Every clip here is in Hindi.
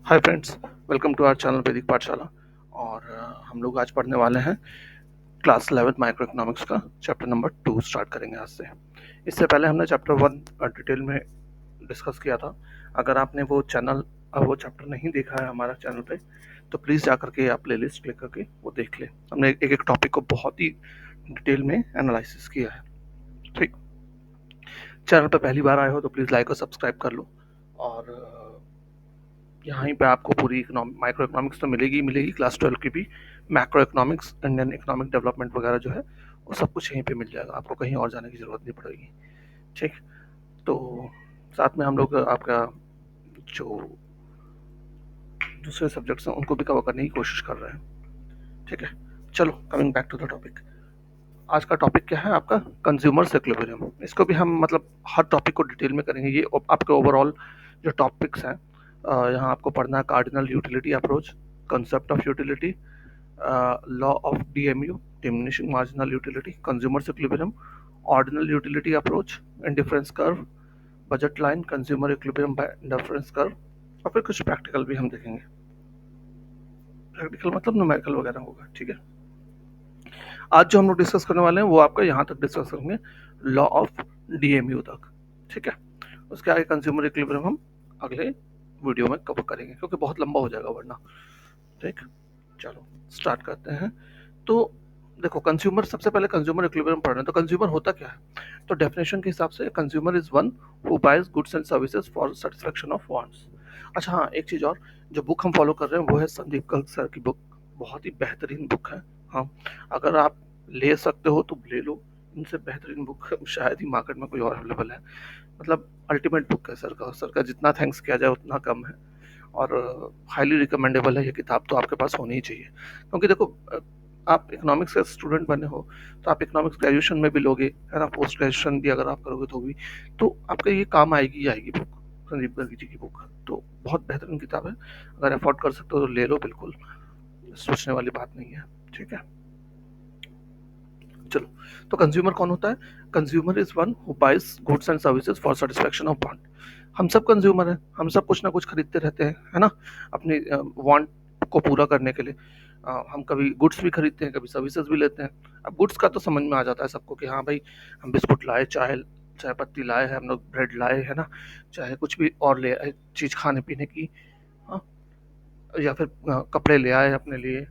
Hi friends, welcome to our channel Vedic Pathshala. और हम लोग आज पढ़ने वाले हैं क्लास 11 माइक्रो इकोनॉमिक्स का चैप्टर नंबर 2 स्टार्ट करेंगे आज से। इससे पहले हमने चैप्टर 1 डिटेल में डिस्कस किया था। अगर आपने वो चैप्टर नहीं देखा है हमारा चैनल पे, तो प्लीज़ जा करके आप प्ले लिस्ट क्लिक करके वो देख लें। हमने एक एक टॉपिक को बहुत ही डिटेल में एनालिसिस किया है। ठीक, चैनल पर पहली बार आए हो तो प्लीज़ लाइक और सब्सक्राइब कर लो। और यहाँ पे आपको पूरी माइक्रो इकोनॉमिक्स तो मिलेगी ही मिलेगी, क्लास 12 की भी। Macro economics, Indian economic development वगैरह जो है वो सब कुछ यहीं पे मिल जाएगा, आपको कहीं और जाने की ज़रूरत नहीं पड़ेगी। ठीक, तो साथ में हम लोग आपका जो दूसरे सब्जेक्ट्स हैं उनको भी कवर करने की कोशिश कर रहे हैं। ठीक है, चलो coming back to the topic. आज का टॉपिक क्या है आपका? Consumer equilibrium. इसको भी हम मतलब हर टॉपिक को डिटेल में करेंगे। ये आपके ओवरऑल जो टॉपिक्स हैं, यहाँ आपको पढ़ना है cardinal utility approach, concept of utility, law of DMU, diminishing marginal utility, consumer equilibrium, ordinal utility approach, indifference curve, budget line, consumer equilibrium bye indifference curve, और फिर कुछ प्रैक्टिकल भी हम देखेंगे। प्रैक्टिकल मतलब न्यूमेरिकल वगैरह होगा। ठीक है, आज जो हम लोग डिस्कस करने वाले हैं वो आपका यहाँ तक डिस्कस करेंगे, लॉ ऑफ डीएमयू तक। ठीक है, उसके आगे कंज्यूमर इक्विलिब्रियम हम अगले वीडियो में कवर करेंगे, क्योंकि बहुत लंबा हो जाएगा वरना। ठीक, चलो स्टार्ट करते हैं। तो देखो, कंज्यूमर, सबसे पहले कंज्यूमर इक्विलिब्रियम पढ़ रहे हैं तो कंज्यूमर होता क्या है? तो डेफिनेशन के हिसाब से consumer is one who buys goods and services for satisfaction of wants. अच्छा हाँ, एक चीज़ और, जो बुक हम फॉलो कर रहे हैं वो है संदीप कल सर की बुक। बहुत ही बेहतरीन बुक है। हाँ, अगर आप ले सकते हो तो ले लो, इनसे बेहतरीन बुक शायद ही मार्केट में कोई और अवेलेबल है। मतलब अल्टीमेट बुक है सर का जितना थैंक्स किया जाए उतना कम है। और हाईली रिकमेंडेबल है ये किताब, तो आपके पास होनी ही चाहिए। क्योंकि देखो, आप इकोनॉमिक्स का स्टूडेंट बने हो तो आप इकोनॉमिक्स ग्रेजुएशन में भी लोगे, है ना, पोस्ट ग्रेजुएशन भी अगर आप करोगे तो भी, तो आपका ये काम आएगी ही आएगी बुक, संदीप गर्गी जी की बुक। तो बहुत बेहतरीन किताब है, अगर अफोर्ड कर सकते हो तो ले लो, बिल्कुल सोचने वाली बात नहीं है। ठीक है, चलो, तो कंज्यूमर कौन होता है? Consumer is one who buys goods and services for satisfaction of want. हम सब कंज्यूमर हैं, हम सब कुछ ना कुछ खरीदते रहते हैं, है ना, अपनी वांट को पूरा करने के लिए। हम कभी गुड्स भी खरीदते हैं, कभी सर्विसेज भी लेते हैं। अब गुड्स का तो समझ में आ जाता है सबको कि हाँ भाई, हम बिस्कुट लाए, चाय चाय पत्ती लाए हैं, हम लोग ब्रेड लाए, है ना, चाहे कुछ भी और ले आए चीज़ खाने पीने की। हाँ, या फिर कपड़े ले आए अपने लिए,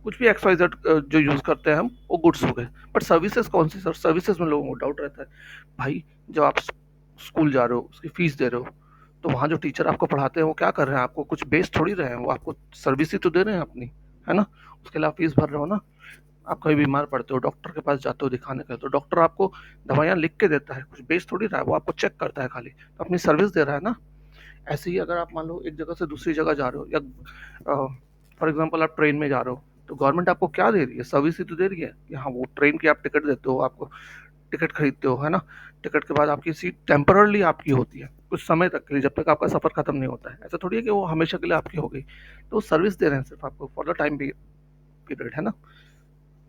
कुछ भी एक्स वाई जेड जो यूज़ करते हैं हम, वो गुड्स हो गए। बट सर्विसेज कौन सी? सर, सर्विसेज में लोगों को डाउट रहता है। भाई, जब आप स्कूल जा रहे हो, उसकी फीस दे रहे हो, तो वहाँ जो टीचर आपको पढ़ाते हैं वो क्या कर रहे हैं? आपको कुछ बेच थोड़ी रहे हैं, वो आपको सर्विस ही तो दे रहे हैं अपनी, है ना। उसके लिए आप फीस भर रहे हो ना। आप कभी बीमार पड़ते हो, डॉक्टर के पास जाते हो दिखाने के लिए, तो डॉक्टर आपको दवाइयाँ लिख के देता है, कुछ बेच थोड़ी रहा है, वो आपको चेक करता है खाली, तो अपनी सर्विस दे रहा है ना। ऐसे ही अगर आप मान लो एक जगह से दूसरी जगह जा रहे हो, या फॉर एग्जांपल आप ट्रेन में जा रहे हो, तो गवर्नमेंट आपको क्या दे रही है? सर्विस ही तो दे रही है कि हाँ, वो ट्रेन की आप टिकट देते हो, आपको टिकट खरीदते हो, है ना। टिकट के बाद आपकी सीट टेम्पररली आपकी होती है कुछ समय तक के लिए, जब तक आपका सफर खत्म नहीं होता है। ऐसा थोड़ी है कि वो हमेशा के लिए आपकी हो गई। तो सर्विस दे रहे हैं सिर्फ आपको फॉर द टाइम पीरियड, है ना।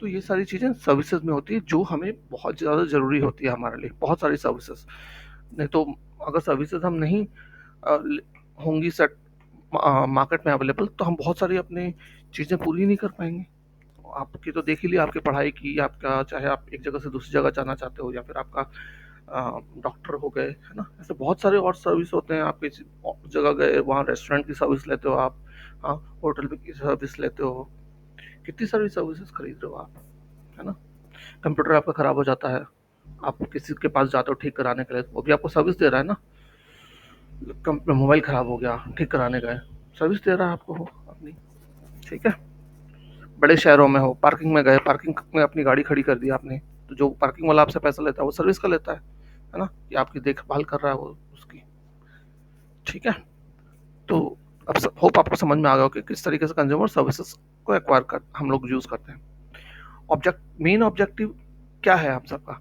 तो ये सारी चीज़ें सर्विसेज में होती है, जो हमें बहुत ज़्यादा ज़रूरी होती है हमारे लिए, बहुत सारी सर्विसेज। नहीं तो अगर सर्विसेज हम नहीं होंगी सेट मार्केट में अवेलेबल, तो हम बहुत सारी अपनी चीज़ें पूरी नहीं कर पाएंगे। आपकी तो देख ही लिया, आपकी पढ़ाई की, आपका चाहे आप एक जगह से दूसरी जगह जाना चाहते हो, या फिर आपका डॉक्टर हो गए, है ना, ऐसे बहुत सारे और सर्विस होते हैं। आप किसी जगह गए, वहाँ रेस्टोरेंट की सर्विस लेते हो आप, हाँ, होटल की सर्विस लेते हो, कितनी सारी सर्विसेज खरीद रहे हो आप, है ना। कंप्यूटर आपका ख़राब हो जाता है, आप किसी के पास जाते हो ठीक कराने के लिए, वो भी आपको सर्विस दे रहा है ना। मोबाइल ख़राब हो गया, ठीक कराने गए, सर्विस दे रहा है आपको वो अपनी। ठीक है, बड़े शहरों में हो, पार्किंग में गए, पार्किंग में अपनी गाड़ी खड़ी कर दी आपने, तो जो पार्किंग वाला आपसे पैसा लेता है वो सर्विस का लेता है ना, कि आपकी देखभाल कर रहा है वो उसकी। ठीक है, तो अब होप आपको समझ में आ गया हो कि किस तरीके से कंज्यूमर सर्विसेज को एक्वायर कर हम लोग यूज़ करते हैं। मेन ऑब्जेक्टिव क्या है हम सबका?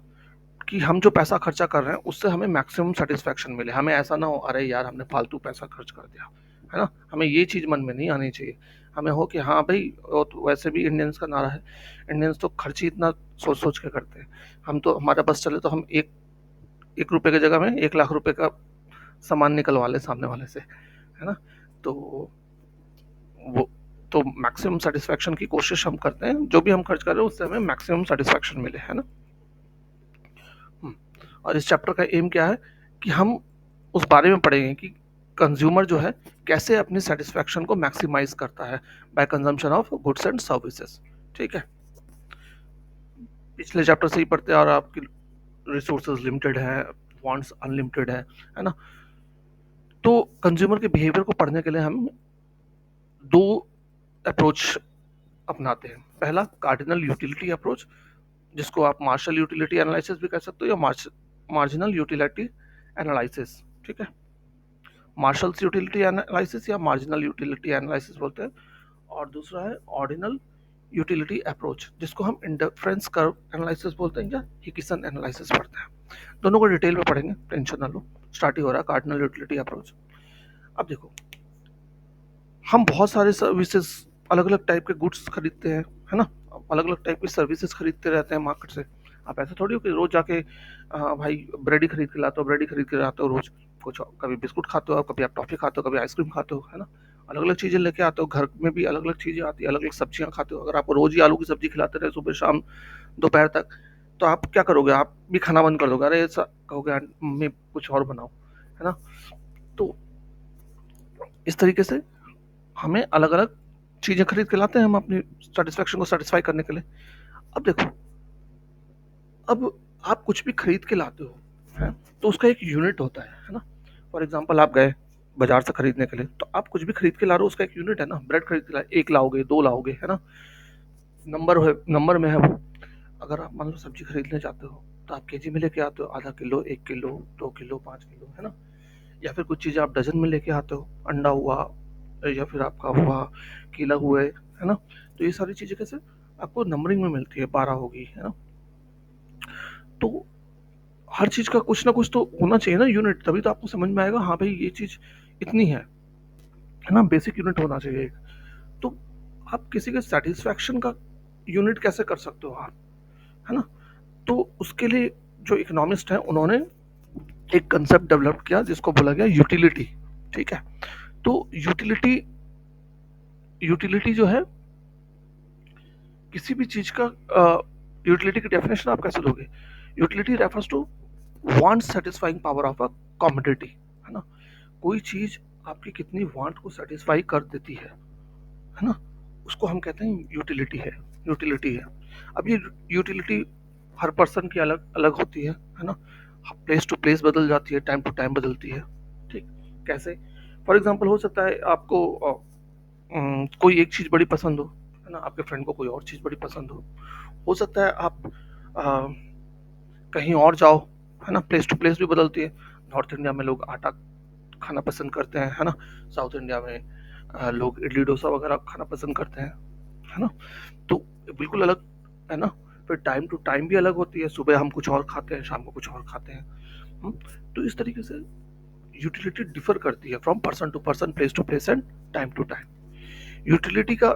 कि हम जो पैसा खर्चा कर रहे हैं उससे हमें मैक्सिमम सेटिस्फेक्शन मिले। हमें ऐसा ना हो अरे यार हमने फालतू पैसा खर्च कर दिया, है ना। हमें ये चीज़ मन में नहीं आनी चाहिए। हमें हो कि हाँ भाई, वो तो वैसे भी इंडियंस का नारा है, इंडियंस तो खर्च ही इतना सोच सोच के करते हैं। हम तो हमारा बस चले तो हम एक एक रुपए की जगह में 1 लाख रुपए का सामान निकलवा ले सामने वाले से, है ना। तो वो तो मैक्सिमम सेटिस्फैक्शन की कोशिश हम करते हैं, जो भी हम खर्च कर रहे हैं उससे हमें मैक्सिमम सेटिस्फैक्शन मिले, है ना। और इस चैप्टर का एम क्या है कि हम उस बारे में पढ़ेंगे कि कंज्यूमर जो है कैसे अपनी सेटिस्फैक्शन को मैक्सिमाइज करता है by consumption of goods and services. ठीक है, पिछले चैप्टर से ही पढ़ते हैं और आपकी रिसोर्सेज लिमिटेड है, वांट्स अनलिमिटेड है ना। तो कंज्यूमर के बिहेवियर को पढ़ने के लिए हम दो अप्रोच अपनाते हैं। पहला कार्डिनल यूटिलिटी अप्रोच, जिसको आप मार्शल यूटिलिटी एनालिसिस भी कह सकते हो या मार्जिनल यूटिलिटी एनालिसिस। ठीक है, मार्शल्स यूटिलिटी एनालिसिस या मार्जिनल यूटिलिटी एनालिसिस बोलते हैं। और दूसरा है ऑर्डिनल यूटिलिटी अप्रोच, जिसको हम इंडिफरेंस कर्व एनालिसिस बोलते हैं या हिकिसन एनालिसिस पढ़ते हैं। दोनों को डिटेल में पढ़ेंगे, टेंशन ना लो। स्टार्ट ही हो रहा है कार्डिनल यूटिलिटी अप्रोच। अब देखो, हम बहुत सारे सर्विसेज, अलग अलग टाइप के गुड्स खरीदते हैं, है ना, अलग अलग टाइप की सर्विसेज खरीदते रहते हैं मार्केट से। आप ऐसा थोड़ी हो कि रोज जाके भाई ब्रेड ही खरीद के लाते हो, ब्रेड ही खरीद के लाते हो रोज। कुछ कभी बिस्कुट खाते हो, कभी आप टॉफी खाते हो, कभी आइसक्रीम खाते हो, है ना। अलग अलग चीजें लेके आते हो, घर में भी अलग अलग चीजें आती है, अलग अलग सब्जियां खाते हो। अगर आपको रोज ही आलू की सब्जी खिलाते रहे सुबह शाम दोपहर तक, तो आप क्या करोगे, आप भी खाना बंद कर दोगे। अरे ऐसा कहोगे मम्मी कुछ और बनाओ, है ना। तो इस तरीके से हमें अलग अलग चीजें खरीद के लाते हैं हम अपनी सेटिस्फेक्शन को सेटिस्फाई करने के लिए। अब देखो, अब आप कुछ भी खरीद के लाते हो, है, तो उसका एक यूनिट होता है ना। फॉर एग्जांपल आप गए बाजार से खरीदने के लिए, तो आप कुछ भी खरीद के ला रहे हो, उसका एक यूनिट है ना। ब्रेड खरीद के लाए, एक लाओगे, दो लाओगे, है ना, नंबर है, नंबर में है वो। अगर आप मान लो सब्जी खरीदने जाते हो, तो आप केजी में लेके आते हो, आधा किलो, 1 किलो, 2 किलो, 5 किलो, है ना। या फिर कुछ चीजें आप डजन में लेके आते हो, अंडा हुआ या फिर आपका हुआ केला हुए, है ना। तो ये सारी चीजें कैसे आपको नंबरिंग में मिलती है, 12 होगी, है ना। तो हर चीज का कुछ ना कुछ तो होना चाहिए ना यूनिट, तभी तो आपको समझ में आएगा हाँ भाई ये चीज इतनी है ना। बेसिक यूनिट होना चाहिए एक। तो आप किसी के सेटिस्फैक्शन का यूनिट कैसे कर सकते हो आप, है ना। तो उसके लिए जो इकोनॉमिस्ट हैं उन्होंने एक कंसेप्ट डेवलप किया जिसको बोला गया यूटिलिटी। ठीक है, तो यूटिलिटी यूटिलिटी जो है किसी भी चीज का, यूटिलिटी की डेफिनेशन आप कैसे दोगे। Utility refers to want satisfying power of a commodity, है ना। कोई चीज आपकी कितनी वांट को सेटिस्फाई कर देती है ना, उसको हम कहते हैं यूटिलिटी है। अब ये यूटिलिटी हर पर्सन की अलग अलग होती है ना। प्लेस टू प्लेस बदल जाती है, टाइम टू टाइम बदलती है। ठीक, कैसे, फॉर एग्जांपल हो सकता है आपको कोई एक चीज बड़ी पसंद हो, है ना, आपके फ्रेंड को कोई और चीज बड़ी पसंद हो सकता है आप अ, कहीं और जाओ, है ना। प्लेस टू प्लेस भी बदलती है। नॉर्थ इंडिया में लोग आटा खाना पसंद करते हैं, है ना। साउथ इंडिया में लोग इडली डोसा वगैरह खाना पसंद करते हैं, है ना। तो बिल्कुल अलग, है ना। फिर टाइम टू टाइम भी अलग होती है, सुबह हम कुछ और खाते हैं, शाम को कुछ और खाते हैं। हम्म, तो इस तरीके से यूटिलिटी डिफर करती है from person to person, place to place and time to time. Utility का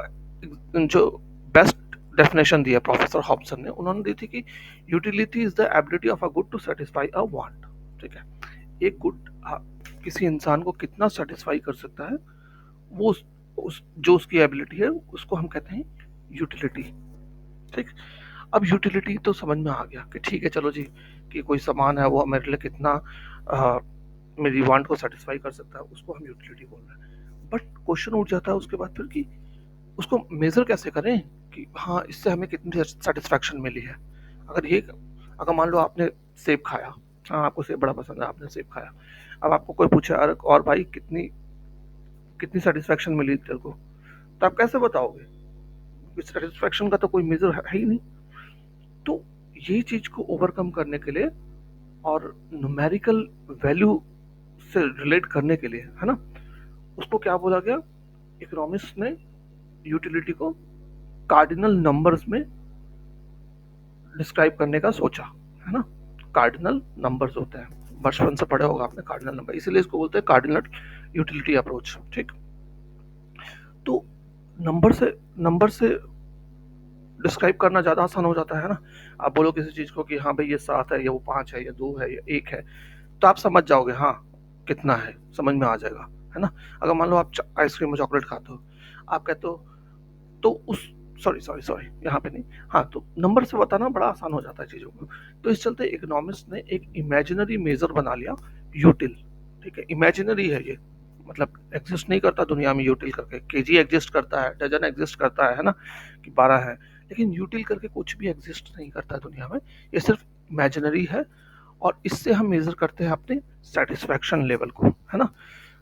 जो बेस्ट डेफिनेशन दिया प्रोफेसर हॉब्सन ने, उन्होंने दी थी कि utility is the ability of a good to satisfy a want. ठीक है, एक गुड किसी इंसान को कितना सेटिस्फाई कर सकता है, वो जो उसकी एबिलिटी है उसको हम कहते हैं यूटिलिटी। ठीक, अब यूटिलिटी तो समझ में आ गया कि ठीक है चलो जी, कि कोई सामान है वो मेरे लिए कितना मेरी वांट को सेटिस्फाई कर सकता है, उसको हम यूटिलिटी बोल रहे हैं। बट क्वेश्चन उठ जाता है उसके बाद फिर कि उसको मेजर कैसे करें कि हाँ इससे हमें कितनी सेटिस्फैक्शन मिली है। अगर ये, अगर मान लो आपने सेब खाया, हाँ आपको सेब बड़ा पसंद है, आपने सेब खाया। अब आपको कोई पूछे अरे और भाई कितनी कितनी सेटिस्फैक्शन मिली तेरे को, तो आप कैसे बताओगे, सेटिस्फैक्शन का तो कोई मेजर है ही नहीं। तो ये चीज को ओवरकम करने के लिए और न्यूमेरिकल वैल्यू से रिलेट करने के लिए, है ना, उसको क्या बोला गया, इकोनॉमिस्ट ने यूटिलिटी को कार्डिनल नंबर्स में डिस्क्राइब करने का सोचा, है ना। कार्डिनल नंबर्स होते हैं, बचपन से पढ़े होगा आपने कार्डिनल नंबर, इसीलिए इसको बोलते हैं कार्डिनल यूटिलिटी अप्रोच। ठीक, तो नंबर से डिस्क्राइब करना ज़्यादा आसान हो जाता है ना। आप बोलो किसी चीज़ को कि हाँ भाई ये 7 है, या वो 5 है, या 2 है, या 1 है, तो आप समझ जाओगे हाँ कितना है, समझ में आ जाएगा, है ना। अगर मान लो आप आइसक्रीम में चॉकलेट खाते हो, आप कहते हो तो उस सॉरी सॉरी सॉरी यहाँ पे नहीं, हाँ, तो नंबर से बताना बड़ा आसान हो जाता है चीज़ों को। तो इस चलते इकोनॉमिस्ट ने एक इमेजिनरी मेजर बना लिया, यूटिल। ठीक है, इमेजिनरी है ये, मतलब एग्जिस्ट नहीं करता दुनिया में यूटिल करके। केजी एग्जिस्ट करता है, डजन एग्जिस्ट करता है ना, कि 12 है, लेकिन यूटिल करके कुछ भी एग्जिस्ट नहीं करता दुनिया में। ये सिर्फ इमेजिनरी है, और इससे हम मेजर करते हैं अपने सेटिस्फैक्शन लेवल को, है ना,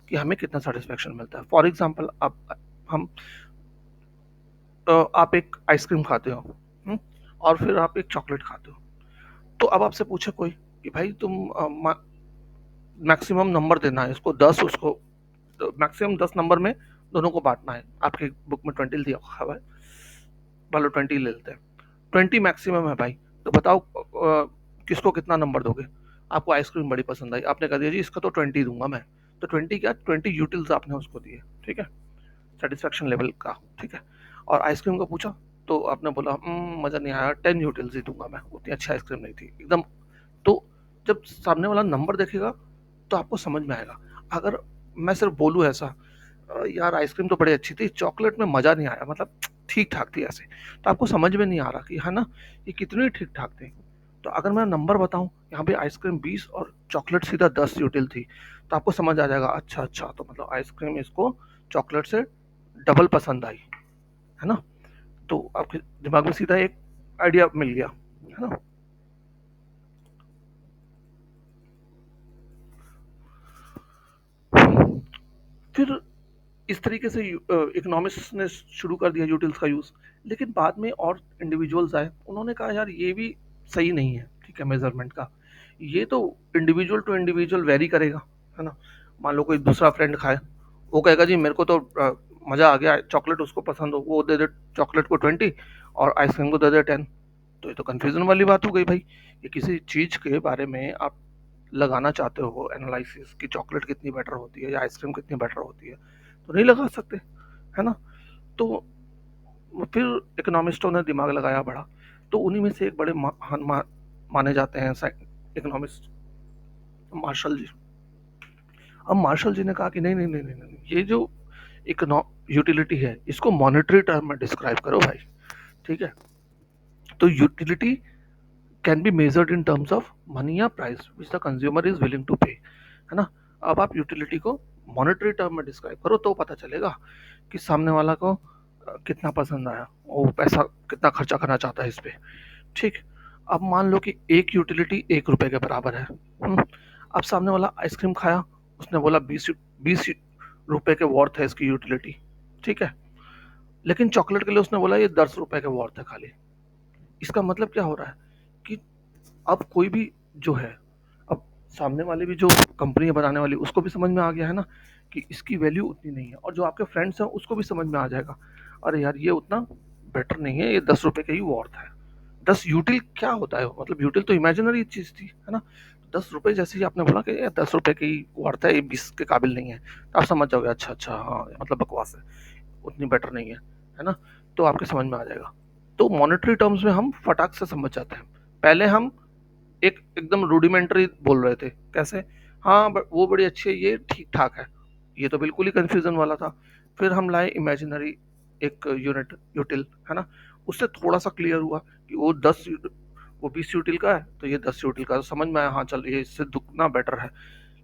कि हमें कितना सेटिस्फैक्शन मिलता है। फॉर एग्जाम्पल, हम आप एक आइसक्रीम खाते हो, और फिर आप एक चॉकलेट खाते हो। तो अब आपसे पूछे कोई कि भाई तुम मैक्सिमम नंबर देना है इसको 10, उसको मैक्सिमम 10 नंबर में दोनों को बांटना है। आपकी बुक में 20 दिया हुआ है, चलो 20 ले लेते हैं, 20 मैक्सिमम है भाई। तो बताओ किसको कितना नंबर दोगे? आपको आइसक्रीम बड़ी पसंद आई, आपने कह दिया जी इसका तो 20 दूंगा मैं। तो 20 क्या, 20 यूटिल्स आपने उसको दिए, ठीक है, सेटिस्फैक्शन लेवल का, ठीक है। और आइसक्रीम को पूछा तो आपने बोला मज़ा नहीं आया, 10 यूटिल्स ही दूंगा मैं, उतनी अच्छी आइसक्रीम नहीं थी एकदम। तो जब सामने वाला नंबर देखेगा तो आपको समझ में आएगा। अगर मैं सिर्फ बोलूँ ऐसा, यार आइसक्रीम तो बड़ी अच्छी थी, चॉकलेट में मज़ा नहीं आया, मतलब ठीक ठाक थी ऐसे, तो आपको समझ में नहीं आ रहा कि है ना, ये कितनी ठीक ठाक थी। तो अगर मैं नंबर बताऊं, यहाँ पे आइसक्रीम 20 और चॉकलेट सीधा 10 यूटिल थी, तो आपको समझ आ जाएगा, अच्छा अच्छा, तो मतलब आइसक्रीम इसको चॉकलेट से डबल पसंद आई, है ना। तो आपके दिमाग में सीधा एक आइडिया मिल गया, है ना। फिर इस तरीके से इकोनॉमिक्स ने शुरू कर दिया यूटिल्स का यूज़। लेकिन बाद में और इंडिविजुअल्स आए, उन्होंने कहा यार ये भी सही नहीं है, ठीक है, मेजरमेंट का। ये तो इंडिविजुअल टू इंडिविजुअल वेरी करेगा, है ना। मान लो कोई दूसरा फ्रेंड खाए, वो कहेगा जी मेरे को तो मज़ा आ गया, चॉकलेट उसको पसंद हो, वो दे दे चॉकलेट को 20 और आइसक्रीम को दे दे 10। तो ये तो कन्फ्यूजन वाली बात हो गई भाई। ये किसी चीज़ के बारे में आप लगाना चाहते हो एनालिसिस कि चॉकलेट कितनी बेटर होती है या आइसक्रीम कितनी बेटर होती है, तो नहीं लगा सकते, है ना। तो फिर इकोनॉमिस्टों ने दिमाग लगाया बड़ा। तो उन्हीं में से एक बड़े माने जाते हैं इकोनॉमिस्ट, मार्शल जी। अब मार्शल जी ने कहा कि नहीं नहीं नहीं नहीं, नहीं, ये जो इकोनॉ यूटिलिटी है इसको मॉनेटरी टर्म में डिस्क्राइब करो भाई, ठीक है। तो utility can be measured in terms of money या price which the consumer is willing to pay, है ना। अब आप यूटिलिटी को मॉनेटरी टर्म में डिस्क्राइब करो तो पता चलेगा कि सामने वाला को कितना पसंद आया, वो पैसा कितना खर्चा करना चाहता है इस पे, ठीक। अब मान लो कि एक यूटिलिटी 1 रुपए के बराबर है। अब सामने वाला आइसक्रीम खाया, उसने बोला 20 रुपए के वर्थ है इसकी यूटिलिटी, ठीक है। लेकिन चॉकलेट के लिए उसने बोला ये 10 रुपए के वर्थ है खाली। इसका मतलब क्या हो रहा है कि अब कोई भी जो है, अब सामने वाले भी जो कंपनी है बनाने वाली, उसको भी समझ में आ गया है ना कि इसकी वैल्यू उतनी नहीं है, और जो आपके फ्रेंड्स हैं उसको भी समझ में आ जाएगा, अरे यार ये उतना बेटर नहीं है, ये 10 रुपए के ही वर्थ है। 10 यूटिल क्या होता है, मतलब यूटिल तो इमेजिनरी चीज थी, है ना। 10 रुपए जैसे ही आपने बोला कि ये 10 रुपए की वर्थ है, ये 20 के काबिल नहीं है, तो आप समझ जाओगे अच्छा अच्छा, हाँ मतलब बकवास है, उतनी बेटर नहीं है ना। तो आपके समझ में आ जाएगा। तो मॉनेटरी टर्म्स में हम फटाक से समझ जाते हैं। पहले हम एक एकदम रूडिमेंटरी बोल रहे थे, कैसे, हाँ वो बड़ी अच्छी है, ये ठीक ठाक है, ये तो बिल्कुल ही कंफ्यूजन वाला था। फिर हम लाए इमेजिनरी एक यूनिट यूटिल, है ना। उससे थोड़ा सा क्लियर हुआ कि वो 20 यूटिल का है तो ये 10 यूटिल का, तो समझ में आया हाँ चल ये इससे दुगना बेटर है।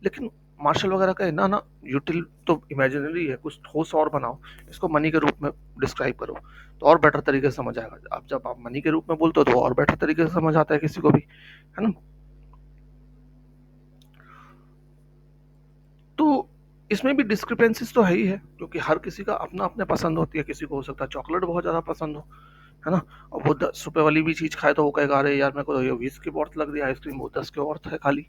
लेकिन मार्शल वगैरह का है ना ना, यूटिल तो इमेजिनरी है, कुछ ठोस और बनाओ, इसको मनी के रूप में डिस्क्राइब करो, तो और बेटर तरीके से समझ आएगा। आप जब आप मनी के रूप में बोलते हो तो और बेटर तरीके से समझ आता है किसी को भी, है ना। तो इसमें भी डिस्क्रिपेंसीज तो है ही है, क्योंकि हर किसी का अपना अपने पसंद होती है। किसी को हो सकता है चॉकलेट बहुत ज़्यादा पसंद हो, है ना, और वो 10 रुपए वाली भी चीज़ खाए तो वो कहेगा अरे यार मेरे को तो ये 20 की वर्थ लग रही है आइसक्रीम, वो 10 के वर्थ है खाली।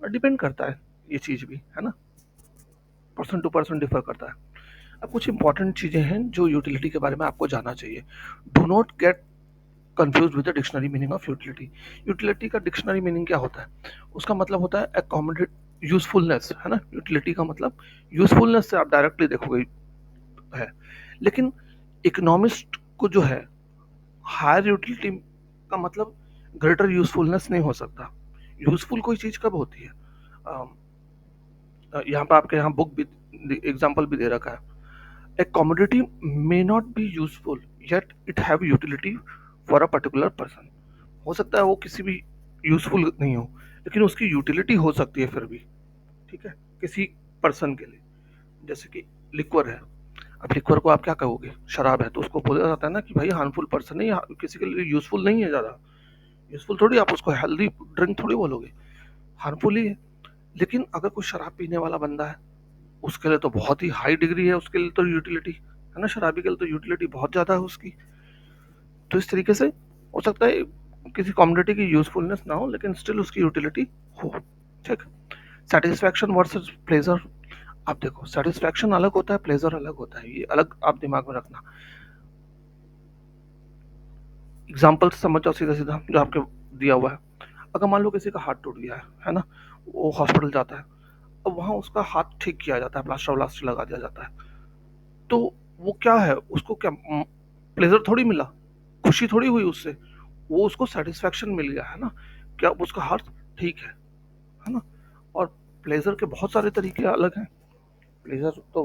डिपेंड करता है ये चीज़ भी, है ना, पर्सन टू पर्सन डिफर करता है। अब कुछ इंपॉर्टेंट चीज़ें हैं जो यूटिलिटी के बारे में आपको जानना चाहिए। Do not get confuse with the dictionary meaning of utility. Utility का डिक्शनरी मीनिंग क्या होता है? उसका मतलब होता है अकोमोडेट यूजफुलनेस, है ना। यूटिलिटी का मतलब यूजफुलनेस से आप डायरेक्टली देखोगे है। लेकिन इकोनॉमिस्ट को जो है, हायर यूटिलिटी का मतलब ग्रेटर यूजफुलनेस नहीं हो सकता। यूजफुल कोई चीज़ कब होती है? यहाँ पर आपके यहाँ बुक भी एग्जाम्पल भी दे रखा है। A commodity may not be useful, yet it have utility for a particular person. हो सकता है वो किसी भी यूजफुल नहीं हो, लेकिन उसकी यूटिलिटी हो सकती है फिर भी, ठीक है, किसी पर्सन के लिए। जैसे कि लिक्वर है, अब लिक्वर को आप क्या कहोगे, शराब है, तो उसको बोला जाता है ना कि भाई हार्मफुल पर्सन है, किसी के लिए यूजफुल नहीं है, ज़्यादा यूजफुल थोड़ी, आप उसको हेल्दी ड्रिंक थोड़ी बोलोगे, हार्मफुल ही है। लेकिन अगर कोई शराब पीने वाला बंदा है, उसके लिए तो बहुत ही हाई डिग्री है, उसके लिए तो यूटिलिटी है ना, शराबी के लिए तो यूटिलिटी बहुत ज़्यादा है उसकी। तो इस तरीके से हो सकता है किसी कम्युनिटी की यूजफुलनेस ना हो, लेकिन स्टिल उसकी यूटिलिटी हो। ठीक। Satisfaction versus pleasure. आप देखो, सेटिस्फैक्शन अलग होता है, प्लेजर अलग होता है, ये अलग आप दिमाग में रखना। एग्जाम्पल समझ जाओ सीधा सीधा जो आपके दिया हुआ है। अगर मान लो किसी का हाथ टूट गया है ना, वो हॉस्पिटल जाता है, अब वहाँ उसका हाथ ठीक किया जाता है, प्लास्टर व्लास्टर लगा दिया जाता है, तो वो क्या है, उसको क्या प्लेजर थोड़ी मिला, खुशी थोड़ी हुई उससे, वो उसको सेटिस्फैक्शन मिल गया है ना, क्या उसका हार्ट ठीक है ना। और प्लेजर के बहुत सारे तरीके अलग हैं। प्लेजर तो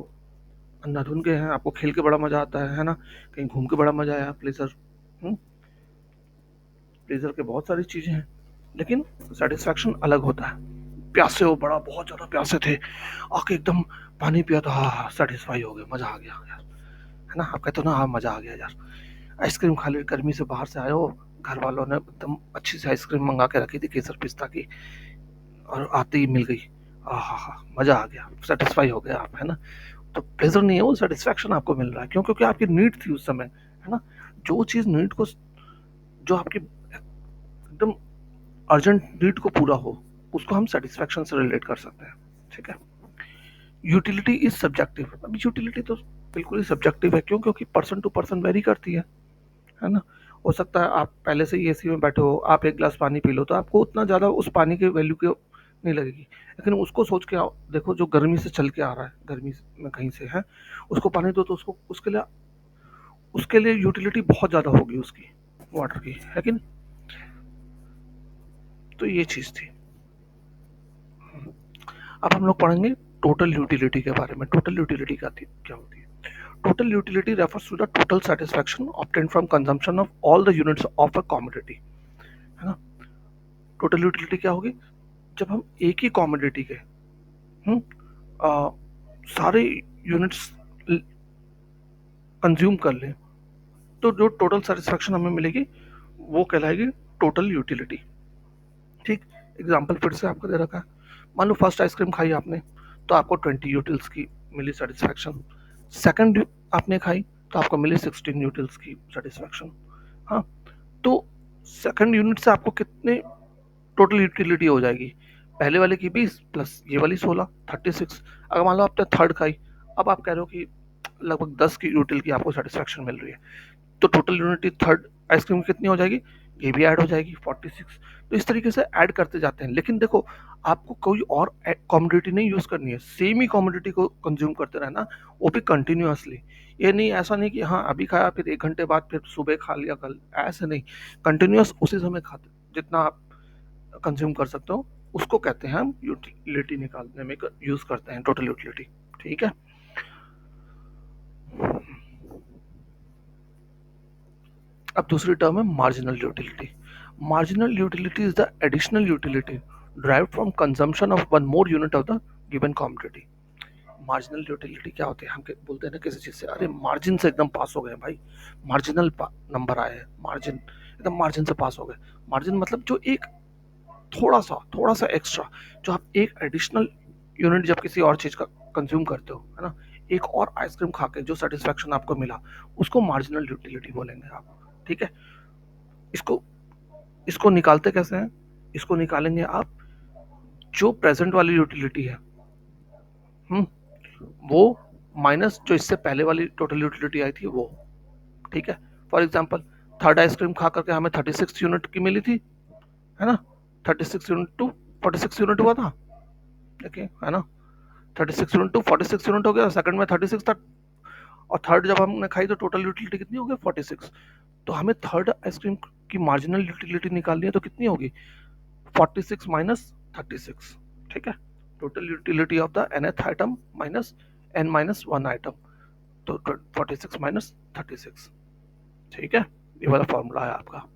अंधाधुन के हैं, आपको खेल के बड़ा मजा आता है ना, कहीं घूम के बड़ा मजा आया, प्लेजर। प्लेजर के बहुत सारी चीजें हैं, लेकिन सेटिस्फैक्शन अलग होता है। प्यासे हो, बड़ा बहुत ज्यादा प्यासे थे, आके एकदम पानी पिया तो हाँ सेटिस्फाई हो गए, मजा आ गया यार, है ना, आप कहते हो ना हाँ मजा आ गया यार। आइसक्रीम खा ली, गर्मी से बाहर से आए हो, घर वालों ने एकदम अच्छी सी आइसक्रीम मंगा के रखी थी केसर पिस्ता की, और आते ही मिल गई, हाँ हाँ मजा आ गया, सेटिस्फाई हो गया आप, है ना। तो प्लेजर नहीं है, वो सेटिस्फैक्शन आपको मिल रहा है, क्यों, क्योंकि आपकी नीड थी उस समय, है ना। जो चीज नीड को, जो आपकी एकदम अर्जेंट नीड को पूरा हो, उसको हम सेटिस्फैक्शन से रिलेट कर सकते हैं। ठीक है। Utility is subjective. अब यूटिलिटी तो बिल्कुल ही सब्जेक्टिव है, क्यों, क्योंकि पर्सन टू पर्सन वेरी करती है ना। हो सकता है आप पहले से ही एसी में बैठे हो, आप एक गिलास पानी पी लो तो आपको उतना ज़्यादा उस पानी की वैल्यू की नहीं लगेगी, लेकिन उसको सोच के आओ, देखो जो गर्मी से चल के आ रहा है, गर्मी में कहीं से है, उसको पानी दो तो उसको, उसके लिए यूटिलिटी बहुत ज़्यादा होगी उसकी, वाटर की, है कि नहीं। तो ये चीज़ थी। अब हम लोग पढ़ेंगे टोटल यूटिलिटी के बारे में। टोटल यूटिलिटी क्या होती है। Total utility refers to the total satisfaction obtained from consumption of all the units of a commodity, है ना। टोटल यूटिलिटी क्या होगी, जब हम एक ही कमोडिटी के हम्म, आ, सारे यूनिट्स कंज्यूम कर लें, तो जो टोटल सेटिस्फैक्शन हमें मिलेगी वो कहलाएगी टोटल यूटिलिटी। ठीक। एग्जाम्पल फिर से आपको दे रखा है। मान लो फर्स्ट आइसक्रीम खाई आपने, तो आपको 20 यूटिल्स की मिली सेटिस्फैक्शन। सेकंड आपने खाई, तो आपको मिली 16 यूटिल्स की सेटिस्फैक्शन। हाँ, तो सेकंड यूनिट से आपको कितने टोटल यूटिलिटी हो जाएगी, पहले वाले की 20 प्लस ये वाली 16, 36। अगर मान लो आपने थर्ड खाई, अब आप कह रहे हो कि लगभग 10 की यूटिल की आपको सेटिस्फैक्शन मिल रही है, तो टोटल यूनिटी थर्ड आइसक्रीम कितनी हो जाएगी, ये भी ऐड हो जाएगी 46। तो इस तरीके से ऐड करते जाते हैं, लेकिन देखो आपको कोई और कॉमोडिटी नहीं यूज करनी है, सेम ही कॉमोडिटी को कंज्यूम करते रहना, वो भी कंटिन्यूअसली। ये नहीं, ऐसा नहीं कि हाँ अभी खाया फिर 1 घंटे बाद फिर सुबह खा लिया कल, ऐसे नहीं, कंटिन्यूअस उसी समय खाते, जितना आप कंज्यूम कर सकते हो, उसको कहते हैं हम यूटिलिटी निकालने में यूज करते हैं, टोटल यूटिलिटी। ठीक है। अब दूसरी टर्म है marginal utility. Marginal utility is the additional utility derived from consumption of one more unit of the given commodity। Marginal utility क्या होती है, हम बोलते हैं ना किसी चीज से, अरे मार्जिन से एकदम पास हो गए भाई, मार्जिनल नंबर आए हैं, मार्जिन एकदम मार्जिन से पास हो गए। मार्जिन मतलब जो एक थोड़ा सा एक्स्ट्रा, जो आप एक एडिशनल यूनिट जब किसी और चीज का कंज्यूम करते हो, है ना, एक और आइसक्रीम खा के जो सेटिस्फैक्शन आपको मिला, उसको मार्जिनल यूटिलिटी बोलेंगे आप। ठीक है। इसको इसको निकालते कैसे हैं, इसको निकालेंगे आप, जो प्रेजेंट वाली यूटिलिटी है, हम्म, वो माइनस जो इससे पहले वाली टोटल यूटिलिटी आई थी वो। ठीक है। फॉर एग्जांपल, थर्ड आइसक्रीम खा करके हमें 36 यूनिट की मिली थी, है ना, 36 यूनिट टू 46 यूनिट हुआ था, देखिए, है ना, 36 यूनिट टू 46 यूनिट हो गया, सेकंड में 36 था, और थर्ड जब हमने खाई तो टोटल यूटिलिटी कितनी हो गई, 46। तो हमें थर्ड आइसक्रीम की मार्जिनल यूटिलिटी निकालनी है, तो कितनी होगी, 46 माइनस 36। ठीक है। Total utility of the nth item minus n minus 1 item. तो 46 माइनस 36, ठीक है। ये वाला फॉर्मूला है आपका,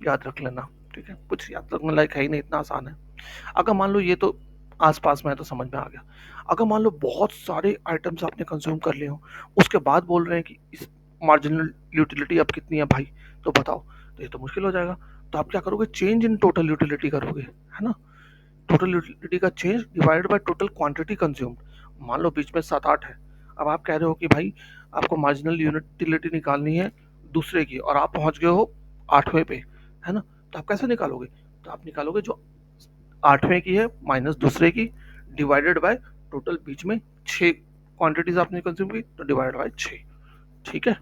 याद रख लेना, ठीक है। कुछ याद रखने लायक है ही नहीं, इतना आसान है। अगर मान लो ये तो आसपास में है तो समझ में आ गया। अगर मान लो बहुत सारे आइटम्स आपने कंज्यूम कर लिए हो, उसके बाद बोल रहे हैं कि इस मार्जिनल यूटिलिटी अब कितनी है भाई, तो बताओ, तो ये तो मुश्किल हो जाएगा। तो आप क्या करोगे, चेंज इन टोटल यूटिलिटी करोगे, है ना। टोटल यूटिलिटी का change divided by total quantity consumed. मान लो बीच में 7-8 है, अब आप कह रहे हो कि भाई आपको मार्जिनल यूटिलिटी निकालनी है दूसरे की, और आप पहुंच गए हो 8वें पे, है ना। तो आप कैसे निकालोगे, तो आप निकालोगे जो 8वें की है माइनस दूसरे की, डिवाइडेड बाय टोटल बीच में 6 क्वांटिटीज आपने कंज्यूम की, तो डिवाइडेड बाय 6, ठीक है।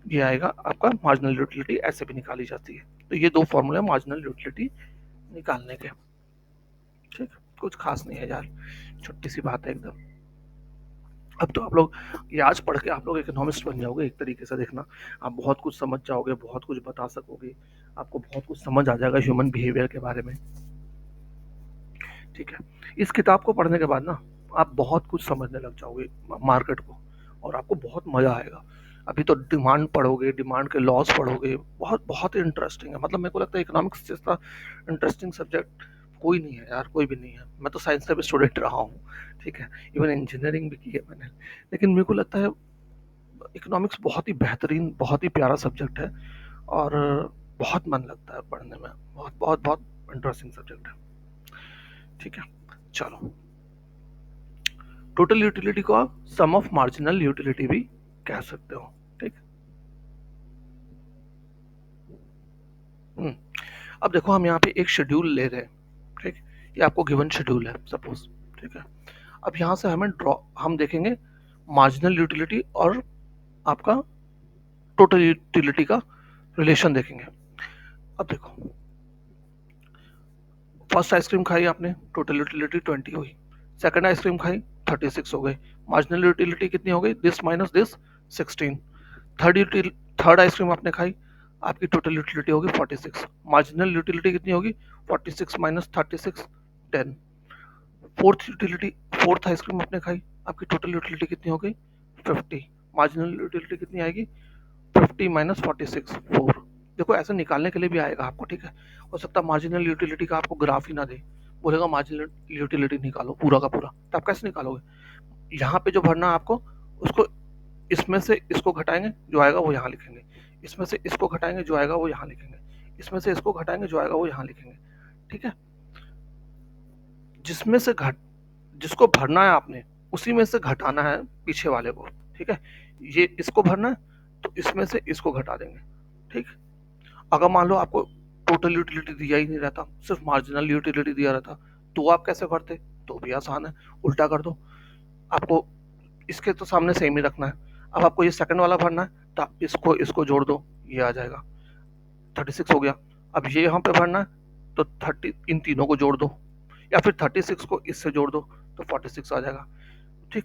ये आएगा आपका मार्जिनल यूटिलिटी, ऐसे भी निकाली जाती है। तो ये दो फॉर्मूले मार्जिनल यूटिलिटी निकालने के, ठीक। कुछ खास नहीं है यार, छोटी सी बात है एकदम। अब तो आप लोग ये आज पढ़ के आप लोग इकोनॉमिस्ट बन जाओगे एक तरीके से, देखना आप बहुत कुछ समझ जाओगे, बहुत कुछ बता सकोगे, आपको बहुत कुछ समझ आ जाएगा ह्यूमन बिहेवियर के बारे में, ठीक है। इस किताब को पढ़ने के बाद ना आप बहुत कुछ समझने लग जाओगे मार्केट को, और आपको बहुत मजा आएगा। अभी तो डिमांड पढ़ोगे, डिमांड के लॉस पढ़ोगे, बहुत बहुत इंटरेस्टिंग है। मतलब मेरे को लगता है इकोनॉमिक्स जैसा इंटरेस्टिंग सब्जेक्ट कोई नहीं है यार, कोई भी नहीं है। मैं तो साइंस का भी स्टूडेंट रहा हूँ, ठीक है, इवन इंजीनियरिंग भी की है मैंने, लेकिन मेरे को लगता है इकोनॉमिक्स बहुत ही बेहतरीन, बहुत ही प्यारा सब्जेक्ट है, और बहुत मन लगता है पढ़ने में, बहुत बहुत बहुत इंटरेस्टिंग सब्जेक्ट है, ठीक है। चलो, टोटल यूटिलिटी को आप सम ऑफ मार्जिनल यूटिलिटी भी कह सकते हो, ठीक। हम्म, अब देखो हम यहाँ पे एक शेड्यूल ले रहे हैं, ठीक। ये आपको गिवन शेड्यूल है सपोज, ठीक है। अब यहाँ से हम देखेंगे मार्जिनल यूटिलिटी और आपका टोटल यूटिलिटी का रिलेशन देखेंगे। अब देखो, फर्स्ट आइसक्रीम खाई आपने, टोटल यूटिलिटी 20 हुई। सेकंड आइसक्रीम खाई, 36 हो गई। मार्जिनल यूटिलिटी कितनी हो गई, this minus this, 16। Third ice cream आपने खाई, आपकी टोटल यूटिलिटी होगी 46। मार्जिनल यूटिलिटी कितनी होगी, 46 माइनस 36, 10। फोर्थ आइसक्रीम आपने खाई, आपकी टोटल यूटिलिटी कितनी हो गई, 50। मार्जिनल यूटिलिटी कितनी आएगी, 50 माइनस 46, 4। देखो ऐसे निकालने के लिए भी आएगा आपको, ठीक है। हो सकता है मार्जिनल यूटिलिटी का आपको ग्राफ ही ना दे, बोलेगा मार्जिनल यूटिलिटी निकालो पूरा का पूरा, तो आप कैसे निकालोगे। यहाँ पे जो भरना है आपको, उसको इसमें से इसको घटाएंगे, जो आएगा वो यहाँ लिखेंगे। इसमें से इसको घटाएंगे, जो आएगा वो यहाँ लिखेंगे। इसमें से इसको घटाएंगे, जो आएगा वो यहाँ लिखेंगे, ठीक है। जिसमें से घट जिसको भरना है आपने, उसी में से घटाना है पीछे वाले को, ठीक है। ये इसको भरना है, तो इसमें से इसको घटा देंगे, ठीक। अगर मान लो आपको टोटल यूटिलिटी दिया ही नहीं रहता, सिर्फ मार्जिनल यूटिलिटी दिया रहता, तो आप कैसे भरते, तो भी आसान है, उल्टा कर दो। आपको इसके तो सामने सेम ही रखना है। अब आपको ये सेकंड वाला भरना है, तो आप इसको इसको जोड़ दो, ये आ जाएगा, 36 हो गया। अब ये यहाँ पे भरना है, तो 30 इन तीनों को जोड़ दो, या फिर 36 को इससे जोड़ दो, तो 46 आ जाएगा, ठीक।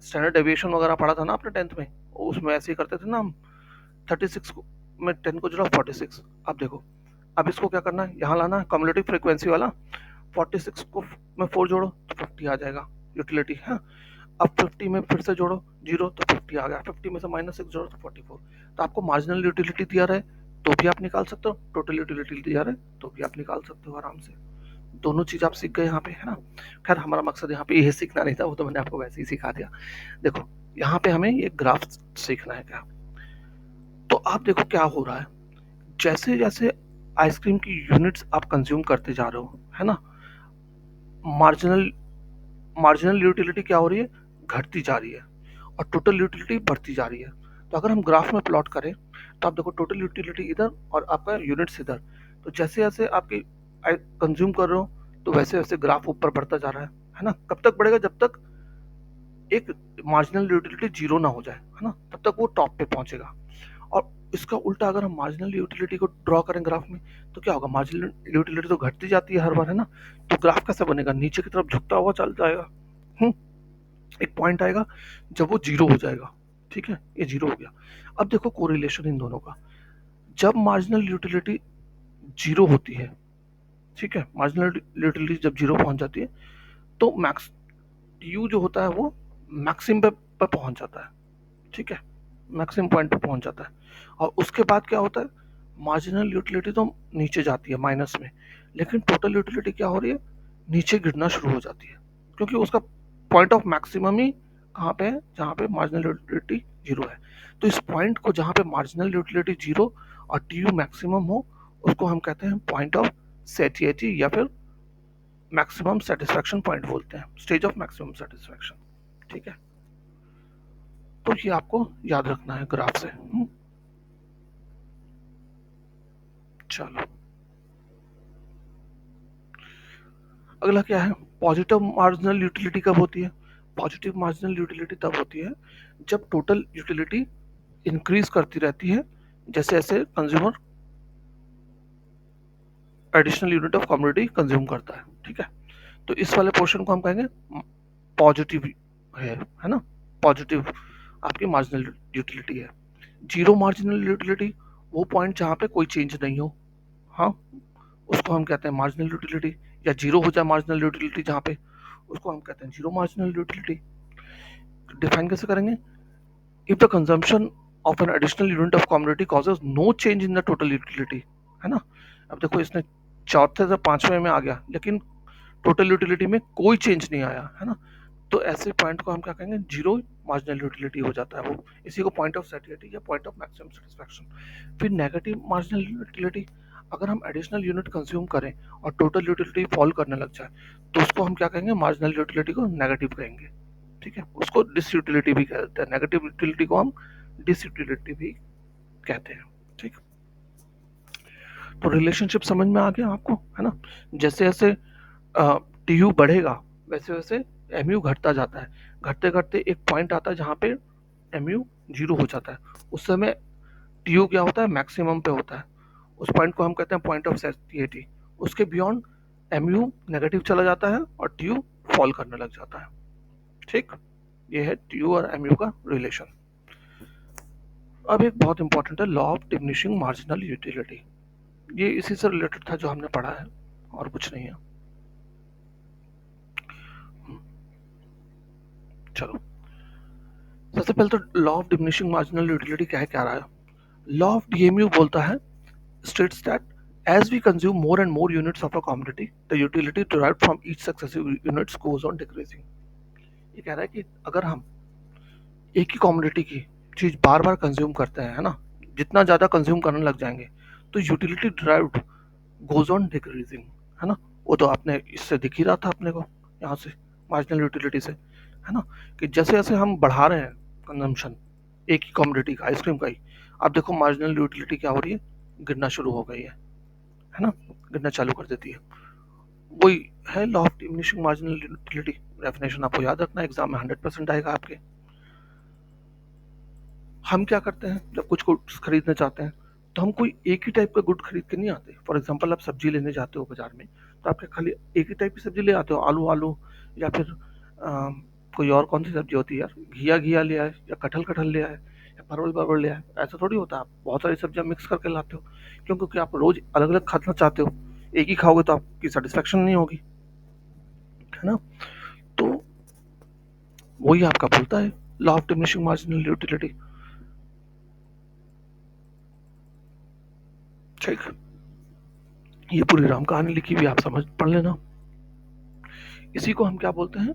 स्टैंडर्ड डेविएशन वगैरह पढ़ा था ना आपने 10th में, उसमें ऐसे ही करते थे ना हम। 36 को में 10 को जोड़ा, 46। अब देखो, अब इसको क्या करना है, यहाँ लाना है कम्युलेटिव फ्रीक्वेंसी वाला। 46 को में 4 जोड़ो तो 50 आ जाएगा यूटिलिटी, है। अब 50 में फिर से जोड़ो 0, तो 50 आ गया। 50 में से -6 जोड़ो तो 44। तो आपको मार्जिनल यूटिलिटी दिया रहे तो भी आप निकाल सकते हो, टोटल यूटिलिटी दिया रहे तो भी आप निकाल सकते हो आराम से। दोनों चीज आप सीख गए यहाँ पे, है ना। खैर हमारा मकसद यहाँ पे ये सीखना नहीं था, वो तो मैंने आपको वैसे ही सिखा दिया। देखो यहाँ पे हमें ये ग्राफ सीखना है क्या। तो आप देखो क्या हो रहा है, जैसे जैसे आइसक्रीम की यूनिट्स आप कंज्यूम करते जा रहे हो, है ना, मार्जिनल मार्जिनल यूटिलिटी क्या हो रही है, घटती जा रही है, और टोटल यूटिलिटी बढ़ती जा रही है। तो अगर हम ग्राफ में प्लॉट करें, तो आप देखो टोटल यूटिलिटी इधर और आपका यूनिट्स इधर, तो जैसे जैसे आपकी कंज्यूम कर रहे हो, तो वैसे वैसे ग्राफ ऊपर बढ़ता जा रहा है ना। कब तक बढ़ेगा, जब तक एक मार्जिनल यूटिलिटी जीरो ना हो जाए, है ना, तब तक वो टॉप पे पहुंचेगा। और इसका उल्टा अगर हम मार्जिनल यूटिलिटी को ड्रॉ करें ग्राफ में, तो क्या होगा, मार्जिनल यूटिलिटी तो घटती जाती है हर बार, है ना। तो ग्राफ कैसे बनेगा, नीचे की तरफ झुकता हुआ चल जाएगा। हम्म, एक पॉइंट आएगा जब वो जीरो हो जाएगा, ठीक है, ये जीरो हो गया। अब देखो कोरिलेशन इन दोनों का, जब मार्जिनल यूटिलिटी जीरो होती है, ठीक है, मार्जिनल यूटिलिटी जब जीरो पहुंच जाती है, तो मैक्स यू जो होता है वो मैक्सिमम पे पर पहुंच जाता है, ठीक है, मैक्सिमम पॉइंट पर पहुंच जाता है। और उसके बाद क्या होता है, मार्जिनल यूटिलिटी तो नीचे जाती है माइनस में, लेकिन टोटल यूटिलिटी क्या हो रही है, नीचे गिरना शुरू हो जाती है, क्योंकि उसका पॉइंट ऑफ मैक्सिमम ही कहाँ पे है, जहाँ पे मार्जिनल यूटिलिटी जीरो है। तो इस पॉइंट को जहाँ पे मार्जिनल यूटिलिटी जीरो और टी यू मैक्सिमम हो, उसको हम कहते हैं पॉइंट ऑफ सेटिएटी या फिर मैक्सिमम सेटिस्फैक्शन पॉइंट बोलते हैं, स्टेज ऑफ मैक्सिमम सेटिस्फैक्शन, ठीक है। तो ये आपको याद रखना है ग्राफ से। चलो, अगला क्या है, पॉजिटिव मार्जिनल यूटिलिटी कब होती है। पॉजिटिव मार्जिनल यूटिलिटी तब होती है जब टोटल यूटिलिटी इंक्रीज करती रहती है जैसे जैसे consumer additional unit of commodity consume करता है, ठीक है। तो इस वाले पोर्शन को हम कहेंगे पॉजिटिव है ना, पॉजिटिव आपकी मार्जिनल यूटिलिटी है। जीरो मार्जिनल यूटिलिटी वो पॉइंट जहाँ पे कोई चेंज नहीं हो, हाँ, उसको हम कहते हैं मार्जिनल यूटिलिटी, या जीरो हो जाए मार्जिनल यूटिलिटी जहाँ पे, उसको हम कहते हैं जीरो मार्जिनल यूटिलिटी। डिफाइन कैसे करेंगे, if the consumption of an additional unit of commodity causes no change in the total utility, है ना। अब देखो इसने चौथे से पांचवें में आ गया लेकिन टोटल यूटिलिटी में कोई चेंज नहीं आया, है ना। तो ऐसे पॉइंट को हम क्या कहेंगे, जीरो मार्जिनल यूटिलिटी हो जाता है वो, इसी को पॉइंट ऑफ सेटिलिटी या पॉइंट ऑफ मैक्सिमम सेटिस्फैक्शन। फिर नेगेटिव मार्जिनल यूटिलिटी, अगर हम एडिशनल यूनिट कंज्यूम करें और टोटल यूटिलिटी फॉल करने लग जाए तो उसको हम क्या कहेंगे, मार्जिनल यूटिलिटी को नेगेटिव कहेंगे, ठीक है। उसको डिसयूटिलिटी भी कहते हैं, नेगेटिव यूटिलिटी को हम डिसयूटिलिटी भी कहते हैं, ठीक। तो रिलेशनशिप समझ में आ गया आपको, है ना। जैसे जैसे टी यू बढ़ेगा वैसे वैसे एम यू घटता जाता है, घटते घटते एक पॉइंट आता है जहाँ पे एम यू जीरो हो जाता है, उस समय टी यू क्या होता है, मैक्सिमम पे होता है, उस पॉइंट को हम कहते हैं पॉइंट ऑफ सेटिएटी। उसके बियॉन्ड एम यू नेगेटिव चला जाता है और टी यू फॉल करने लग जाता है, ठीक। ये है टी यू और एम यू का रिलेशन। अब एक बहुत इंपॉर्टेंट है law of diminishing marginal utility, ये इसी से रिलेटेड था जो हमने पढ़ा है और कुछ नहीं है। चलो, सबसे पहले तो law of diminishing marginal utility क्या है, क्या रहा है। लॉ ऑफ डीएमयू बोलता है, states that as we consume more and more units of a commodity, the utility derived from each successive units goes on decreasing। ये कह रहा है कि अगर हम एक ही कॉमोडिटी की चीज बार बार कंज्यूम करते हैं, है ना, जितना ज्यादा कंज्यूम करने लग जाएंगे तो utility derived goes on decreasing, है ना। वो तो आपने इससे दिख ही रहा था अपने को यहाँ से, मार्जिनल यूटिलिटी से, है ना, कि जैसे जैसे हम बढ़ा रहे हैं कंजम्पशन एक ही कॉमोडिटी का, आइसक्रीम का ही, आप देखो मार्जिनल यूटिलिटी क्या हो रही है, गिरना शुरू हो गई है ना, गिरना चालू कर देती है। वही है law of diminishing marginal utility. Definition आपको याद रखना, एग्जाम में 100% आएगा आपके। हम क्या करते हैं जब कुछ गुड्स खरीदना चाहते हैं तो हम कोई एक ही टाइप का गुड खरीद के नहीं आते। फॉर एग्जांपल आप सब्जी लेने जाते हो बाजार में तो आप क्या खाली एक ही टाइप की सब्जी ले आते हो, आलू आलू, या फिर कोई और कौन सी सब्जी होती है यार, घिया घिया ले आए, या कटहल कटहल ले आए, या परवल परवल ले आए, ऐसा थोड़ी होता है। आप बहुत सारी सब्जियां मिक्स करके लाते हो, क्यों, क्योंकि आप रोज अलग अलग खाना चाहते हो, एक ही खाओगे तो आपकी सेटिस्फेक्शन नहीं होगी, है ना। तो वही आपका बोलता है law of diminishing marginal utility, ठीक। ये पूरी राम कहानी लिखी हुई, आप समझ पढ़ लेना। इसी को हम क्या बोलते हैं,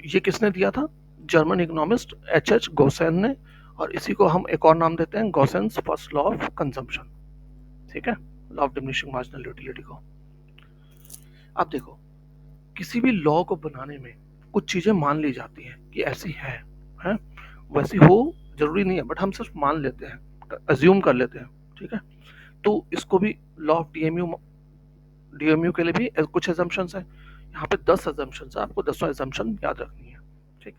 ये किसने दिया था, German economist H H Gaussian ने, और इसी को हम एक और नाम देते हैं गोसेंस फर्स्ट लॉ ऑफ कंजम्पशन, ठीक है, law of diminishing marginal utility को। अब देखो, किसी भी लॉ को बनाने में कुछ चीजें मान ली जाती हैं कि ऐसी है, वैसी हो जरूरी नहीं है, बट हम सिर्फ मान लेते हैं, अज्यूम कर लेते हैं, ठीक है। तो इसको भी लॉ ऑफ डीएमयू के लिए भी कुछ एजम्पशंस हैं। यहाँ पे 10 एजम्पशंस है, आपको 10 एजम्पशन याद रखनी है, ठीक।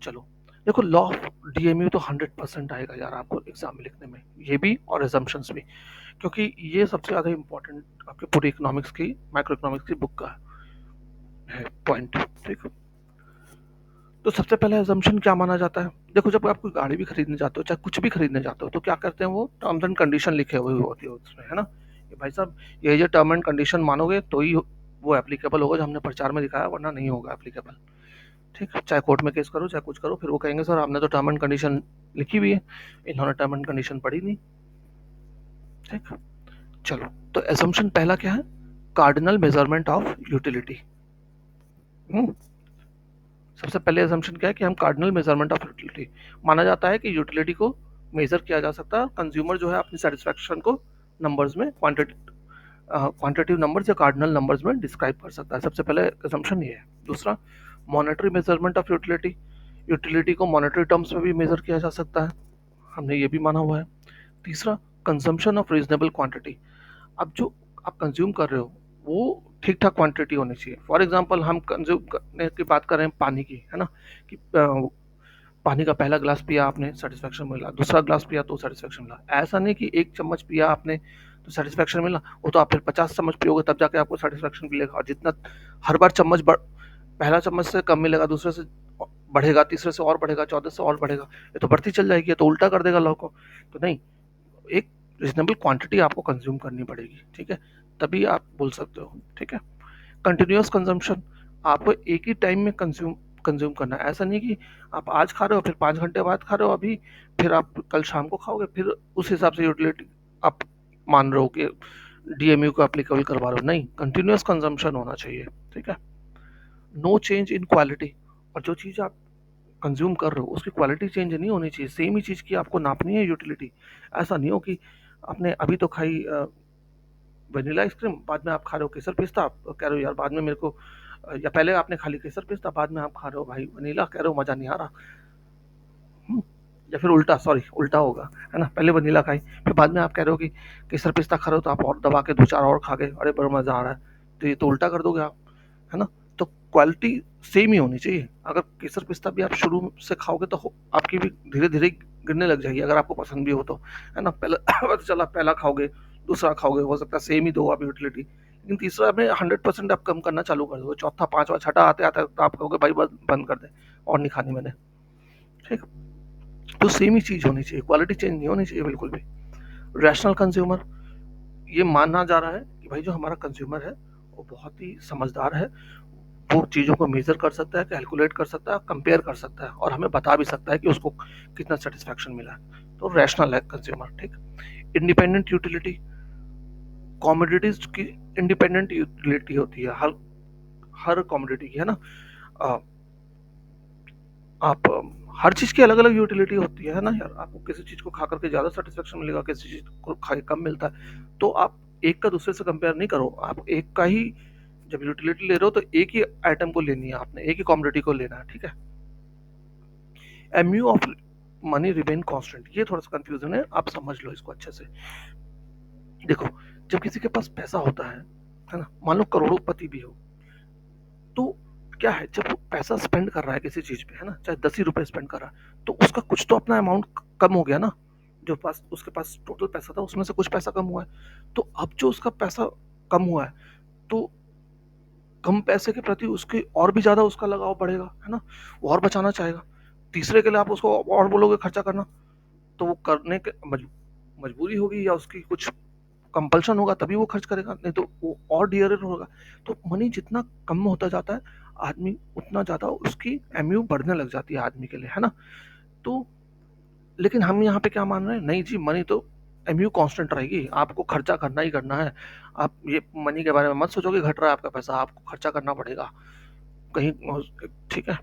चलो, देखो लॉ ऑफ डीएमयू तो 100% आएगा यार आपको एग्जाम में लिखने में, ये भी और एजम्पशंस भी, क्योंकि ये सबसे ज्यादा इंपॉर्टेंट आपके पूरी इकोनॉमिक्स की, माइक्रो इकोनॉमिक्स की बुक का है पॉइंट, ठीक। तो सबसे पहले एजम्पशन क्या माना जाता है, देखो जब आप कोई गाड़ी भी खरीदने जाते हो, चाहे कुछ भी खरीदने जाते हो, तो क्या करते हैं, वो टर्म्स एंड कंडीशन लिखे हुए होती है उसमें, है ना, कि भाई साहब ये जो टर्म एंड कंडीशन मानोगे तो ही वो एप्लीकेबल होगा जो हमने प्रचार में दिखाया, वरना नहीं होगा एप्लीकेबल, ठीक है, चाहे कोर्ट में केस करो चाहे कुछ करो, फिर वो कहेंगे सर आपने तो टर्म एंड कंडीशन लिखी हुई है, इन्होंने टर्म एंड कंडीशन पढ़ी नहीं। ठीक, चलो, तो एजम्पशन पहला क्या है, कार्डिनल मेजरमेंट ऑफ यूटिलिटी। सबसे पहले एजम्पशन क्या है कि हम कार्डिनल मेजरमेंट ऑफ यूटिलिटी, माना जाता है कि यूटिलिटी को मेजर किया जा सकता है, कंज्यूमर जो है अपनी सेटिस्फैक्शन को नंबर्स में, क्वांटिटिव नंबर्स या कार्डिनल नंबर्स में डिस्क्राइब कर सकता है। सबसे पहले एजम्पशन ये है। दूसरा, monetary measurement of utility, utility को मॉनेटरी टर्म्स में भी मेजर किया जा सकता है, हमने ये भी माना हुआ है। तीसरा, कंजम्पशन ऑफ रीजनेबल क्वांटिटी, अब जो आप कंज्यूम कर रहे हो वो ठीक ठाक क्वांटिटी होनी चाहिए। फॉर एग्जांपल हम कंज्यूम करने की बात कर रहे हैं पानी की, है ना, कि पानी का पहला ग्लास पिया आपने सेटिस्फेक्शन मिला, दूसरा ग्लास पिया तो सेटिस्फेक्शन मिला। ऐसा नहीं कि एक चम्मच पिया आपने तो सेटिस्फेक्शन मिला, वो तो आप फिर 50 चम्मच पियोगे तब जाके आपको सेटिस्फेक्शन मिलेगा। और जितना हर बार चम्मच पहला चम्मच से कम मिलेगा, दूसरे से बढ़ेगा, तीसरे से और बढ़ेगा, चौथे से और बढ़ेगा, ये तो बढ़ती चल जाएगी, ये तो उल्टा कर देगा लॉ को। तो नहीं, एक रीजनेबल क्वांटिटी आपको कंज्यूम करनी पड़ेगी, ठीक है, तभी आप बोल सकते हो। ठीक है, कंटिन्यूअस कंजम्पशन, आपको एक ही टाइम में कंज्यूम कंज्यूम करना है। ऐसा नहीं कि आप आज खा रहे हो फिर 5 घंटे बाद खा रहे हो अभी, फिर आप कल शाम को खाओगे, फिर उस हिसाब से यूटिलिटी आप मान रहे हो कि डीएमयू को एप्लीकेबल करवा रहे हो। नहीं, कंटिन्यूअस कंजम्पशन होना चाहिए। ठीक है, नो चेंज इन क्वालिटी, और जो चीज़ आप कंज्यूम कर रहे हो उसकी क्वालिटी चेंज नहीं होनी चाहिए, सेम ही चीज़ की आपको नापनी है यूटिलिटी। ऐसा नहीं हो कि आपने अभी तो खाई वनीला आइसक्रीम, बाद में आप खा रहे हो केसर पिस्ता, आप कह रहे हो यार बाद में मेरे को या पहले आपने खा ली केसर पिस्ता, बाद में आप खा रहे हो भाई वनीला, कह रहे हो मज़ा नहीं आ रहा। हम्म, या फिर उल्टा, सॉरी उल्टा होगा, है ना, पहले वनीला खाई फिर बाद में आप कह रहे हो कि केसर पिस्ता खा रहे हो, तो आप और दबा के 2 4 और खा गए, अरे बड़ा मज़ा आ रहा है, तो ये तो उल्टा कर दोगे आप, है ना। तो क्वालिटी सेम ही होनी चाहिए। अगर केसर पिस्ता भी आप शुरू से खाओगे तो आपकी भी धीरे धीरे गिरने लग जाएगी, अगर आपको पसंद भी हो तो, है ना। पहले पता चला पहला खाओगे दूसरा खाओगे, हो सकता है सेम ही दो आप यूटिलिटी, लेकिन तीसरा में 100% आप कम करना चालू कर दोगे, चौथा पांचवा छठा आते आते तो आप कहोगे भाई बस बंद कर दे, और नहीं खानी मैंने। ठीक, तो सेम ही चीज होनी चाहिए, क्वालिटी चेंज नहीं होनी चाहिए बिल्कुल भी। रैशनल कंज्यूमर, ये माना जा रहा है कि भाई जो हमारा कंज्यूमर है वो बहुत ही समझदार है, वो चीज़ों को मेजर कर सकता है, कैलकुलेट कर सकता है, कंपेयर कर सकता है, और हमें बता भी सकता है कि उसको कितना सेटिस्फैक्शन मिला है। तो रैशनल है कंज्यूमर। ठीक, इंडिपेंडेंट यूटिलिटी, कॉमोडिटीज की इंडिपेंडेंट यूटिलिटी होती है, हर हर कॉमोडिटी की, है ना। अ, आप हर चीज़ की अलग अलग यूटिलिटी होती है ना यार, आपको किसी चीज़ को खा करके ज़्यादा सेटिस्फेक्शन मिलेगा, किसी चीज़ को खा के कम मिलता है, तो आप एक का दूसरे से कंपेयर नहीं करो, आप एक का ही, जब यूटिलिटी ले रहे हो तो एक ही आइटम को लेनी है आपने, एक ही कॉमोडिटी को लेना है। ठीक है, MU of money remain constant, ये थोड़ा सा कंफ्यूजन है, आप समझ लो इसको अच्छे से। देखो, जब किसी के पास पैसा होता है ना, मान लो करोड़ोंपति भी हो, तो क्या है, जब वो पैसा स्पेंड कर रहा है किसी चीज पे, है ना, चाहे 10 ही रुपए स्पेंड कर रहा है, तो उसका कुछ तो अपना अमाउंट कम हो गया ना, जो पास उसके पास टोटल पैसा था उसमें से कुछ पैसा कम हुआ है। तो अब जो उसका पैसा कम हुआ है, तो कम पैसे के प्रति उसके और भी ज्यादा उसका लगाव बढ़ेगा, है ना, वो और बचाना चाहेगा। तीसरे के लिए आप उसको और बोलोगे खर्चा करना, तो वो करने के मजबूरी होगी या उसकी कुछ कंपल्शन होगा तभी वो खर्च करेगा, नहीं तो वो और डियरर होगा। तो मनी जितना कम होता जाता है आदमी, उतना ज्यादा उसकी एमयू बढ़ने लग जाती है आदमी के लिए, है ना। तो लेकिन हम यहाँ पे क्या मान रहे हैं, नहीं जी मनी तो एमयू कांस्टेंट रहेगी, आपको खर्चा करना ही करना है। आप ये मनी के बारे में मत सोचो कि घट रहा है आपका पैसा, आपको खर्चा करना पड़ेगा कहीं। ठीक है,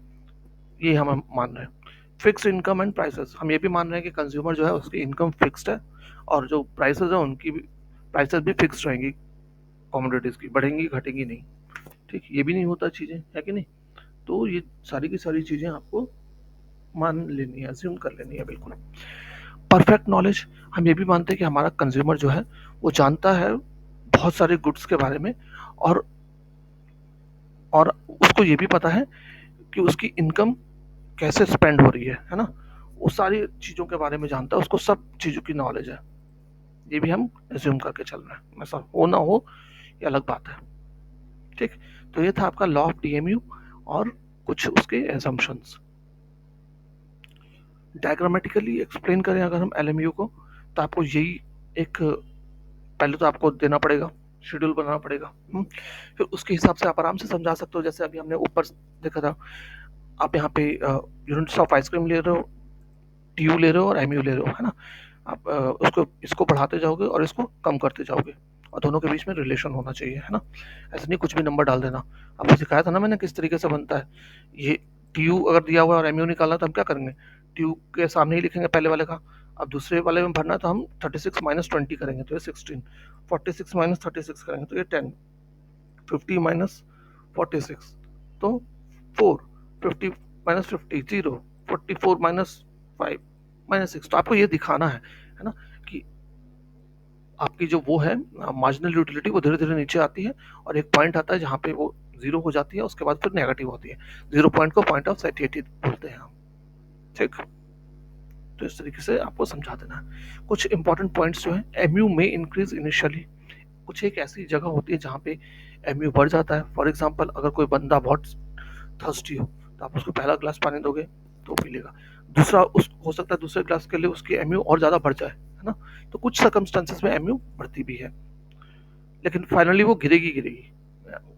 ये हम मान रहे हैं। फिक्स इनकम एंड प्राइसेस, हम ये भी मान रहे हैं कि कंज्यूमर जो है उसकी इनकम फिक्स्ड है, और जो प्राइसेस है उनकी भी प्राइसेस भी फिक्स रहेंगी, कमोडिटीज की बढ़ेंगी घटेंगी नहीं। ठीक, ये भी नहीं होता चीजें, है कि नहीं। तो ये सारी की सारी चीजें आपको मान लेनी है, अज्यूम कर लेनी है बिल्कुल। परफेक्ट नॉलेज, हम ये भी मानते हैं कि हमारा कंज्यूमर जो है वो जानता है बहुत सारे गुड्स के बारे में, और और उसको ये भी पता है कि उसकी इनकम कैसे स्पेंड हो रही है ना, वो सारी चीज़ों के बारे में जानता है, उसको सब चीज़ों की नॉलेज है। ये भी हम एज्यूम करके चल रहे हैं, ऐसा हो ना हो ये अलग बात है। ठीक, तो ये था आपका लॉ ऑफ डीएमयू और कुछ उसके एजम्पशंस। डायग्रामेटिकली एक्सप्लेन करें अगर हम एलएमयू को, तो आपको यही एक, पहले तो आपको देना पड़ेगा, शेड्यूल बनाना पड़ेगा। फिर उसके हिसाब से आप आराम से समझा सकते हो, जैसे अभी हमने ऊपर देखा था, आप यहाँ पे यूनिट्स ऑफ आइसक्रीम ले रहे हो, टीयू ले रहे हो और एमयू ले रहे हो, है ना। आप उसको इसको बढ़ाते जाओगे और इसको कम करते जाओगे, और दोनों के बीच में रिलेशन होना चाहिए, है ना। ऐसे नहीं कुछ भी नंबर डाल देना। आपको सिखाया था ना मैंने किस तरीके से बनता है। ये टीयू अगर दिया हुआ है और एमयू निकालना, तो हम क्या करेंगे, टीयू के सामने ही लिखेंगे पहले वाले का। अब दूसरे वाले में भरना है तो हम 36 माइनस 20 करेंगे तो ये 16, 46 माइनस 36 करेंगे तो ये 10, 50 माइनस 46 तो 4, 50 माइनस 50 0, 44 माइनस 5 माइनस 6। तो आपको ये दिखाना है ना, कि आपकी जो वो है मार्जिनल यूटिलिटी वो धीरे धीरे नीचे आती है, और एक पॉइंट आता है जहाँ पे वो जीरो हो जाती है, उसके बाद फिर नेगेटिव होती है। जीरो पॉइंट को पॉइंट ऑफ सैटिस्फैक्शन बोलते हैं हम, ठीक। तो इस तरीके से आपको समझा देना है। कुछ इंपॉर्टेंट पॉइंट्स जो है, एमयू में इंक्रीज इनिशियली। कुछ एक ऐसी जगह होती है जहाँ पे एमयू बढ़ जाता है। फॉर एग्जांपल, अगर कोई बंदा बहुत थर्स्टी हो तो आप उसको पहला ग्लास पानी दोगे तो पी लेगा। दूसरा, उस हो सकता है दूसरे ग्लास के लिए उसकी एमयू और ज्यादा बढ़ जाए, है ना। तो कुछ सर्कमस्टेंसेस में एमयू बढ़ती भी है, लेकिन फाइनली वो गिरेगी गिरेगी।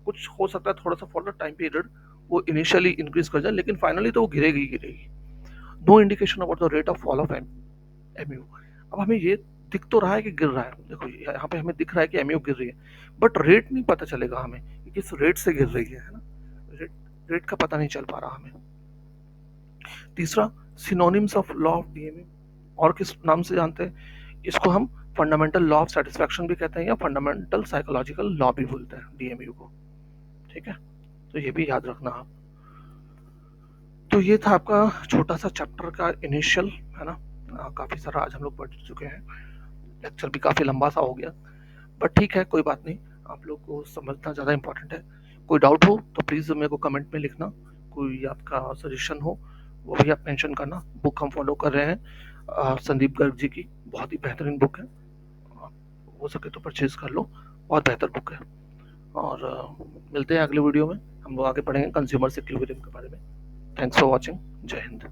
कुछ हो सकता है थोड़ा सा फॉर द टाइम पीरियड वो इनिशियली इंक्रीज कर जाए, लेकिन फाइनली तो वो गिरेगी गिरेगी। No indication about the rate of fall of MU. अब हमें ये दिख तो रहा है कि गिर रहा है, देखो यहाँ पे हमें दिख रहा है कि एमयू गिर रही है, बट रेट नहीं पता चलेगा हमें कि किस रेट से गिर रही है ना। रेट रेट का पता नहीं चल पा रहा हमें। तीसरा, synonyms of law of DMU, और किस नाम से जानते हैं इसको हम, फंडामेंटल लॉ ऑफ सेटिस्फैक्शन भी कहते हैं, या फंडामेंटल साइकोलॉजिकल लॉ भी बोलते हैं डीएमयू को, ठीक है। तो ये भी याद रखना आप। तो ये था आपका छोटा सा चैप्टर का इनिशियल, है ना। काफी सारा आज हम लोग पढ़ चुके हैं, लेक्चर भी काफी लंबा सा हो गया, बट ठीक है, कोई बात नहीं। आप लोग को समझना ज़्यादा इंपॉर्टेंट है। कोई डाउट हो तो प्लीज़ मेरे को कमेंट में लिखना। कोई आपका सजेशन हो वो भी आप मेंशन करना। बुक हम फॉलो कर रहे हैं संदीप गर्ग जी की, बहुत ही बेहतरीन बुक है। आप हो सके तो परचेज कर लो, बहुत बेहतर बुक है। और मिलते हैं अगले वीडियो में, हम लोग आगे पढ़ेंगे कंज्यूमर सिक्योरिटी के बारे में। Thanks for watching. जय हिंद।